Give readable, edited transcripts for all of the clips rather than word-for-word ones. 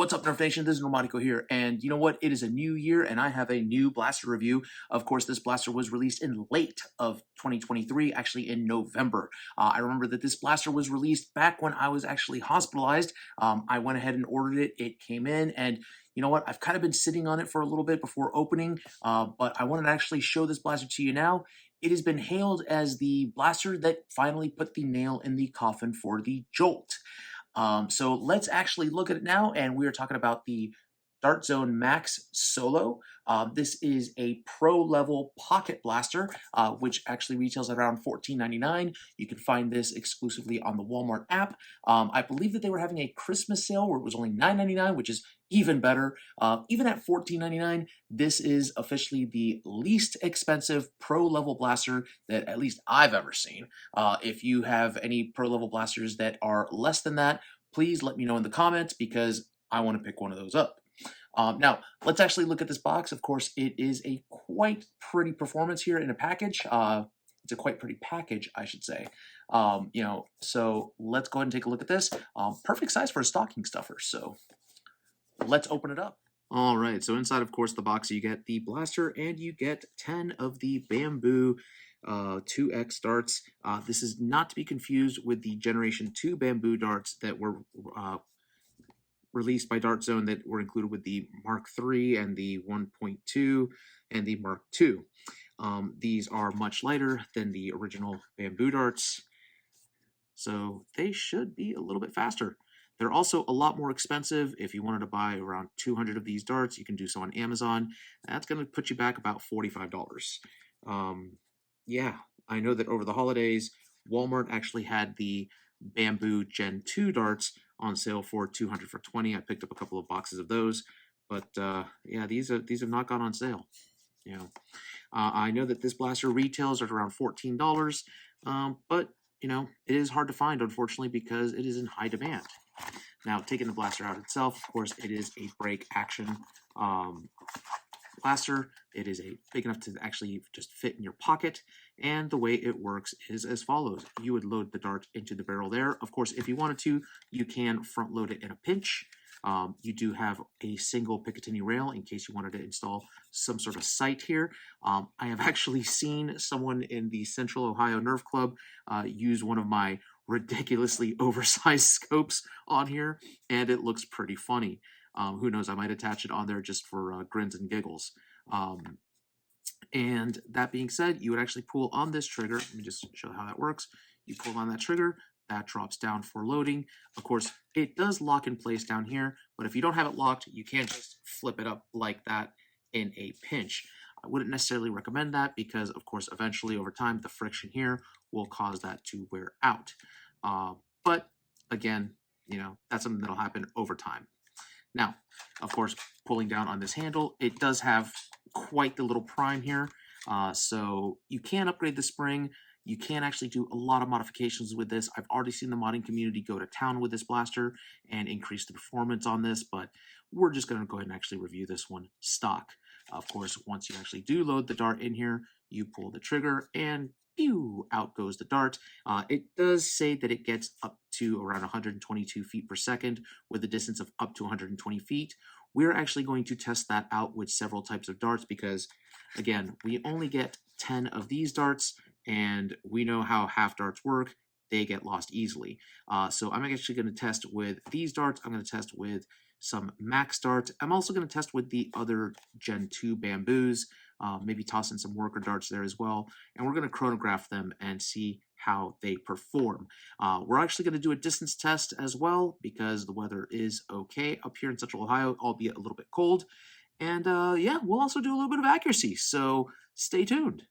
What's up, Nerf Nation? This is Normatico here, and you know what? It is a new year, and I have a new blaster review. Of course, this blaster was released in late of 2023, actually in November. I remember that this blaster was released back when I was actually hospitalized. I went ahead and ordered it. It came in, and you know what? I've kind of been sitting on it for a little bit before opening, but I wanted to actually show this blaster to you now. It has been hailed as the blaster that finally put the nail in the coffin for the Jolt. So let's actually look at it now, and we are talking about the Dart Zone Max Solo. This is a pro-level pocket blaster, which actually retails at around $14.99. You can find this exclusively on the Walmart app. I believe that they were having a Christmas sale where it was only $9.99, which is even better. Even at $14.99, this is officially the least expensive pro-level blaster that at least I've ever seen. If you have any pro-level blasters that are less than that, please let me know in the comments because I want to pick one of those up. Now, let's actually look at this box. Of course, it is a quite pretty performance here in a package. It's a quite pretty package, I should say. So let's go ahead and take a look at this. Perfect size for a stocking stuffer, so let's open it up. All right, so inside, of course, the box, you get the blaster and you get 10 of the bamboo 2X darts. This is not to be confused with the Generation 2 bamboo darts that were released by Dart Zone that were included with the Mark III and the 1.2 and the Mark II. These are much lighter than the original bamboo darts, so they should be a little bit faster. They're also a lot more expensive. If you wanted to buy around 200 of these darts, you can do so on Amazon. That's going to put you back about $45. Yeah, I know that over the holidays, Walmart actually had the bamboo Gen 2 darts on sale for $200 for $20. I picked up a couple of boxes of those, but yeah, these have not gone on sale. I know that this blaster retails at around $14, but it is hard to find, unfortunately, because it is in high demand. Now, taking the blaster out itself, of course, it is a break action blaster. It is big enough to actually just fit in your pocket, and the way it works is as follows. You would load the dart into the barrel there. Of course, if you wanted to, you can front load it in a pinch. You do have a single Picatinny rail in case you wanted to install some sort of sight here. I have actually seen someone in the Central Ohio Nerf Club use one of my ridiculously oversized scopes on here, and it looks pretty funny. Who knows, I might attach it on there just for grins and giggles. And that being said, you would actually pull on this trigger. Let me just show how that works. You pull on that trigger, that drops down for loading. Of course, it does lock in place down here, but if you don't have it locked, you can't just flip it up like that in a pinch. I wouldn't necessarily recommend that because, of course, eventually over time, the friction here will cause that to wear out. But again, that's something that'll happen over time. Now, of course, pulling down on this handle, it does have quite the little prime here. So you can upgrade the spring. You can actually do a lot of modifications with this. I've already seen the modding community go to town with this blaster and increase the performance on this, but we're just going to go ahead and actually review this one stock. Of course, once you actually do load the dart in here, you pull the trigger and pew, out goes the dart. It does say that it gets up to around 122 feet per second with a distance of up to 120 feet. We're actually going to test that out with several types of darts because, again, we only get 10 of these darts, and we know how half darts work. They get lost easily. So I'm actually going to test with these darts. I'm going to test with some max darts. I'm also going to test with the other Gen 2 bamboos, maybe toss in some worker darts there as well. And we're going to chronograph them and see how they perform. We're actually going to do a distance test as well because the weather is okay up here in Central Ohio, albeit a little bit cold. And yeah, we'll also do a little bit of accuracy. So stay tuned.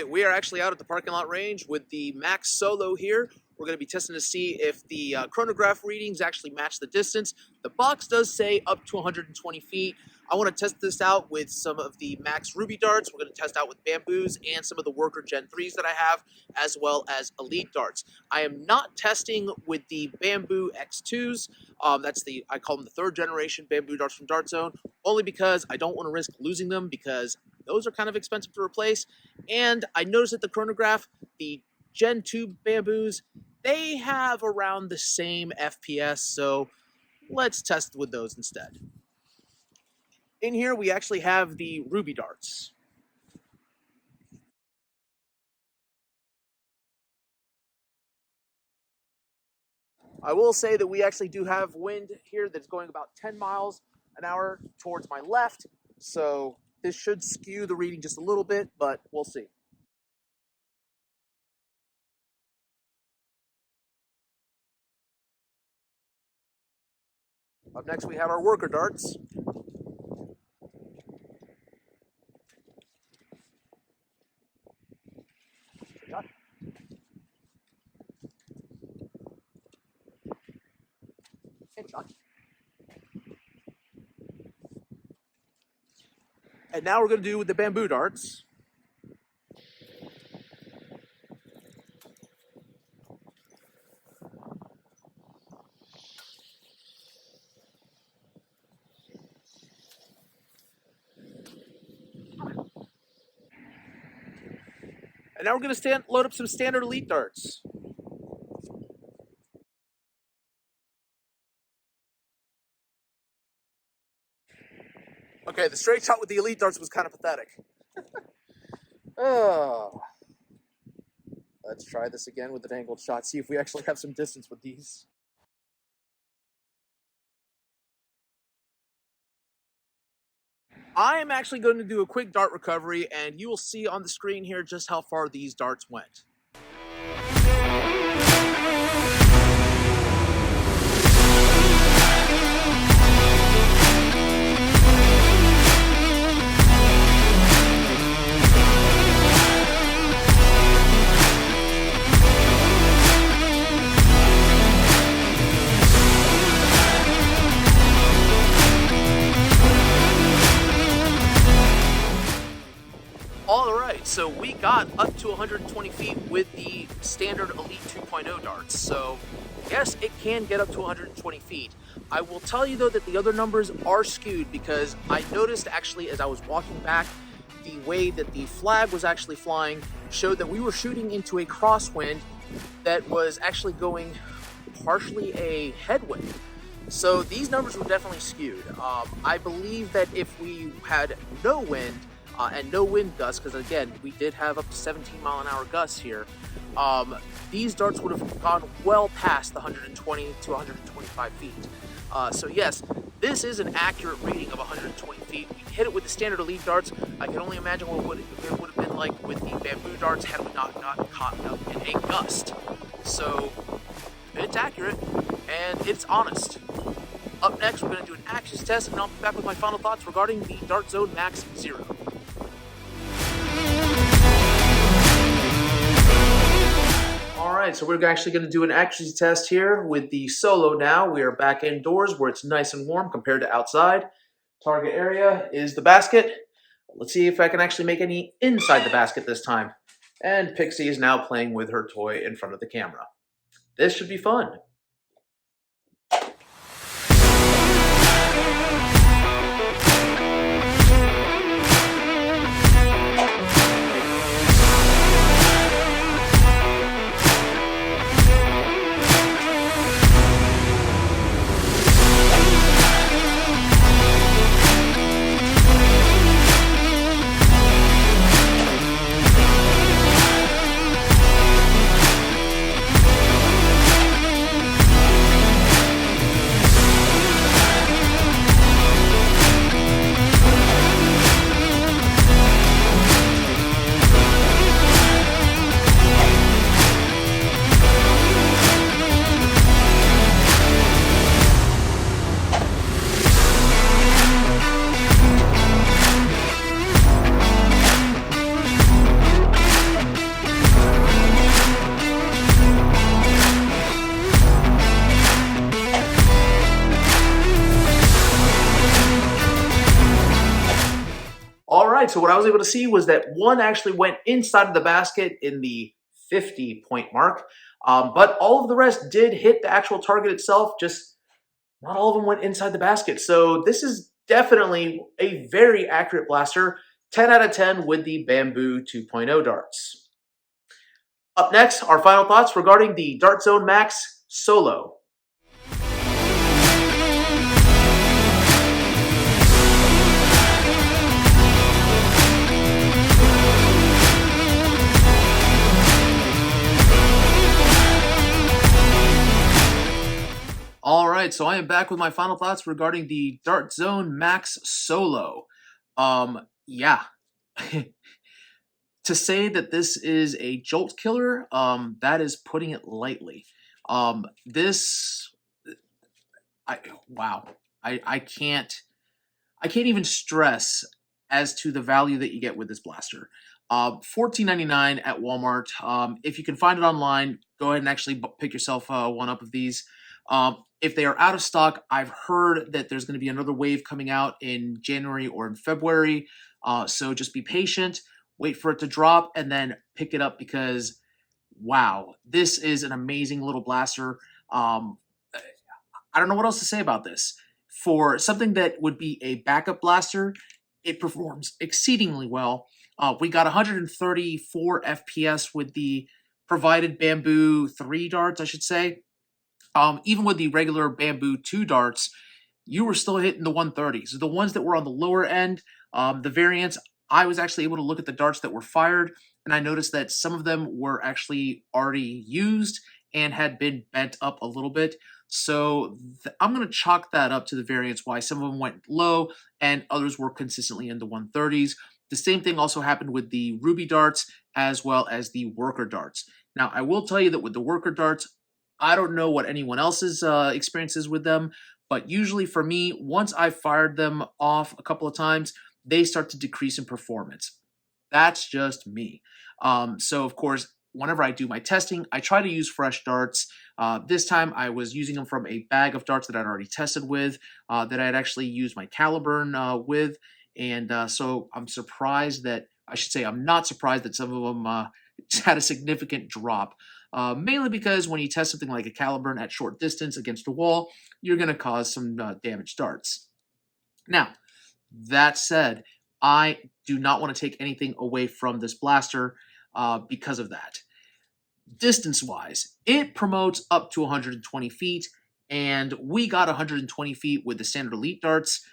right, we are actually out at the parking lot range with the Max Solo here. We're going to be testing to see if the chronograph readings actually match the distance. The box does say up to 120 feet. I want to test this out with some of the Max Ruby darts. We're going to test out with bamboos and some of the Worker Gen 3s that I have, as well as Elite darts. I am not testing with the Bamboo X2s. I call them the third generation bamboo darts from Dart Zone, only because I don't want to risk losing them because those are kind of expensive to replace. And I noticed that the chronograph, the Gen 2 bamboos, they have around the same FPS, so let's test with those instead. In here, we actually have the Ruby darts. I will say that we actually do have wind here that's going about 10 miles an hour towards my left, so this should skew the reading just a little bit, but we'll see. Up next, we have our Worker darts. And now we're going to do with the bamboo darts. And now we're going to load up some standard Elite darts. Okay, the straight shot with the Elite darts was kind of pathetic. Oh. Let's try this again with an angled shot, see if we actually have some distance with these. I am actually going to do a quick dart recovery, and you will see on the screen here just how far these darts went. Alright, so we got up to 120 feet with the standard Elite 2.0 darts, so yes, it can get up to 120 feet. I will tell you though that the other numbers are skewed because I noticed actually as I was walking back, the way that the flag was actually flying showed that we were shooting into a crosswind that was actually going partially a headwind. So these numbers were definitely skewed. I believe that if we had no wind, and no wind gusts, because again, we did have up to 17 mile an hour gusts here, these darts would have gone well past the 120 to 125 feet. So yes, this is an accurate reading of 120 feet. We hit it with the standard Elite darts. I can only imagine what it would have been like with the bamboo darts had we not gotten caught up in a gust. So it's accurate, and it's honest. Up next, we're going to do an actions test, and I'll be back with my final thoughts regarding the Dart Zone Max Zero. Alright, so we're actually going to do an accuracy test here with the Solo now. We are back indoors where it's nice and warm compared to outside. Target area is the basket. Let's see if I can actually make any inside the basket this time. And Pixie is now playing with her toy in front of the camera. This should be fun. right, so what I was able to see was that one actually went inside of the basket in the 50-point mark, but all of the rest did hit the actual target itself, just not all of them went inside the basket. So this is definitely a very accurate blaster. 10 out of 10 with the Bamboo 2.0 darts. Up next, our final thoughts regarding the Dart Zone Max Solo. All right, so I am back with my final thoughts regarding the Dart Zone Max Solo. Yeah. To say that this is a Jolt killer, that is putting it lightly. This, wow, I can't even stress as to the value that you get with this blaster. $14.99 at Walmart. If you can find it online, go ahead and actually pick yourself one up of these. If they are out of stock, I've heard that there's going to be another wave coming out in January or in February. So just be patient, wait for it to drop, and then pick it up because, wow, this is an amazing little blaster. I don't know what else to say about this. For something that would be a backup blaster, it performs exceedingly well. We got 134 FPS with the provided Bamboo 3 darts, I should say. Even with the regular Bamboo 2 darts, you were still hitting the 130s. The ones that were on the lower end, the variants, I was actually able to look at the darts that were fired, and I noticed that some of them were actually already used and had been bent up a little bit. So I'm going to chalk that up to the variants why some of them went low and others were consistently in the 130s. The same thing also happened with the Ruby darts as well as the worker darts. Now, I will tell you that with the worker darts, I don't know what anyone else's experience is with them, but usually for me, once I've fired them off a couple of times, they start to decrease in performance. That's just me. So, of course, whenever I do my testing, I try to use fresh darts. This time I was using them from a bag of darts that I'd already tested with, that I'd actually used my Caliburn with. And so I'm surprised that, I should say, I'm not surprised that some of them had a significant drop. Mainly because when you test something like a Caliburn at short distance against a wall, you're going to cause some damaged darts. Now, that said, I do not want to take anything away from this blaster because of that. Distance-wise, it promotes up to 120 feet, and we got 120 feet with the standard elite darts.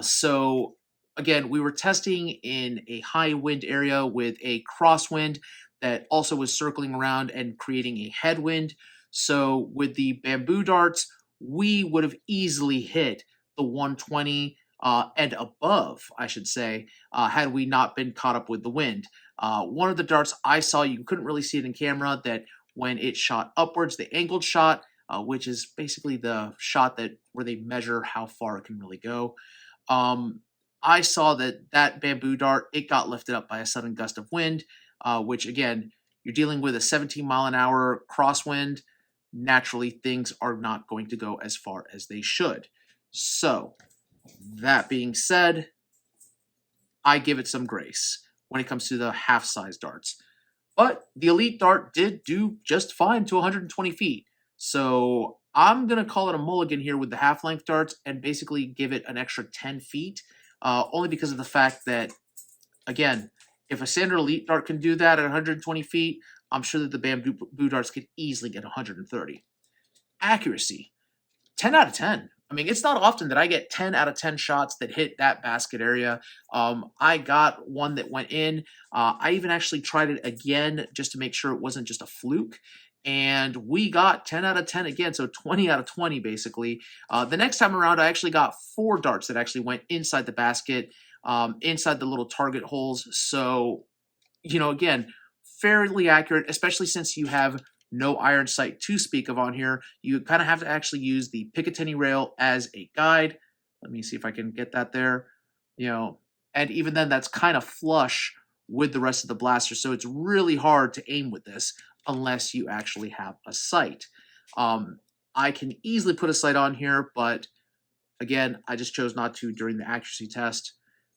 So, again, we were testing in a high wind area with a crosswind that also was circling around and creating a headwind. So with the Bamboo darts, we would have easily hit the 120 and above, I should say, had we not been caught up with the wind. One of the darts I saw, you couldn't really see it in camera, that when it shot upwards, the angled shot, which is basically the shot that where they measure how far it can really go. I saw that Bamboo dart, it got lifted up by a sudden gust of wind, which again, you're dealing with a 17-mile-an-hour crosswind. Naturally, things are not going to go as far as they should. So, that being said, I give it some grace when it comes to the half-size darts. But the Elite Dart did do just fine to 120 feet. So I'm going to call it a mulligan here with the half-length darts and basically give it an extra 10 feet. Only because of the fact that, again, if a standard Elite Dart can do that at 120 feet, I'm sure that the Bamboo darts could easily get 130. Accuracy, 10 out of 10. I mean, it's not often that I get 10 out of 10 shots that hit that basket area. I got one that went in. I even actually tried it again just to make sure it wasn't just a fluke. And we got 10 out of 10 again, so 20 out of 20 basically. The next time around, I actually got 4 darts that actually went inside the basket, inside the little target holes. So, again, fairly accurate, especially since you have no iron sight to speak of on here. You kind of have to actually use the Picatinny rail as a guide. Let me see if I can get that there. And even then, that's kind of flush with the rest of the blaster, so it's really hard to aim with this unless you actually have a sight. I can easily put a sight on here, but again, I just chose not to during the accuracy test.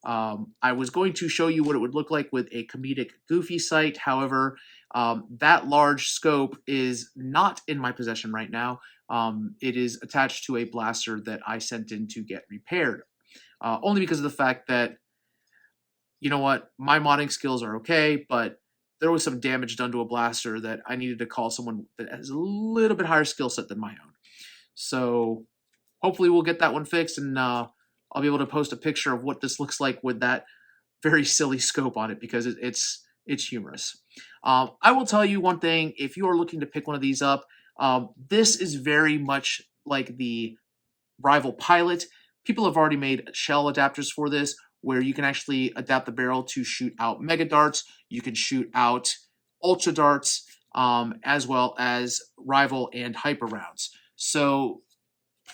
I was going to show you what it would look like with a comedic goofy sight. However, that large scope is not in my possession right now. It is attached to a blaster that I sent in to get repaired. Only because of the fact that, you know what, my modding skills are okay, but there was some damage done to a blaster that I needed to call someone that has a little bit higher skill set than my own. So hopefully we'll get that one fixed, and I'll be able to post a picture of what this looks like with that very silly scope on it, because it's humorous. I will tell you one thing: if you are looking to pick one of these up, this is very much like the rival Pilot. People have already made shell adapters for this, where you can actually adapt the barrel to shoot out mega darts. You can shoot out ultra darts, as well as rival and hyper rounds. So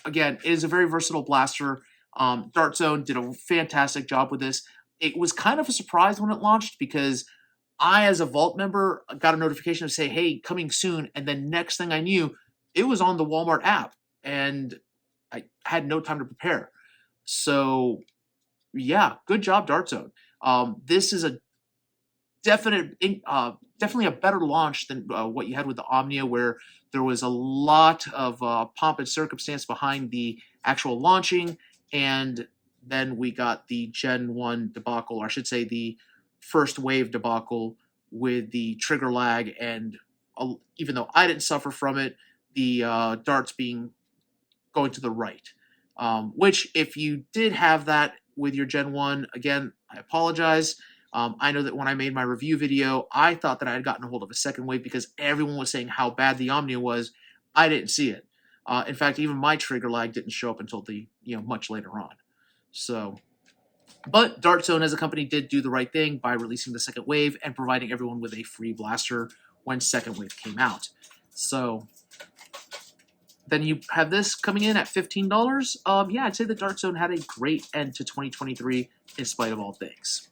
again, it is a very versatile blaster. Dart Zone did a fantastic job with this. It was kind of a surprise when it launched, because I, as a Vault member, got a notification to say, hey, coming soon. And then next thing I knew, it was on the Walmart app, and I had no time to prepare. So yeah, good job, Dart Zone. This is a definitely a better launch than what you had with the Omnia, where there was a lot of pomp and circumstance behind the actual launching, and then we got the Gen 1 debacle, or I should say the first wave debacle, with the trigger lag, and even though I didn't suffer from it, the darts going to the right. Which, if you did have that with your Gen 1, again, I apologize. I know that when I made my review video, I thought that I had gotten a hold of a second wave because everyone was saying how bad the Omnia was. I didn't see it. In fact, even my trigger lag didn't show up until much later on. So, but Dart Zone as a company did do the right thing by releasing the second wave and providing everyone with a free blaster when second wave came out. So then you have this coming in at $15. Yeah, I'd say the Dart Zone had a great end to 2023 in spite of all things.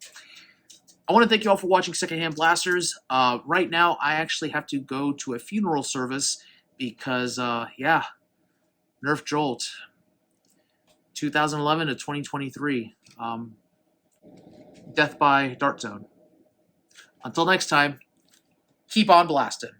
I want to thank you all for watching Secondhand Blasters. Right now, I actually have to go to a funeral service because, yeah, Nerf Jolt, 2011 to 2023. Death by Dart Zone. Until next time, keep on blasting.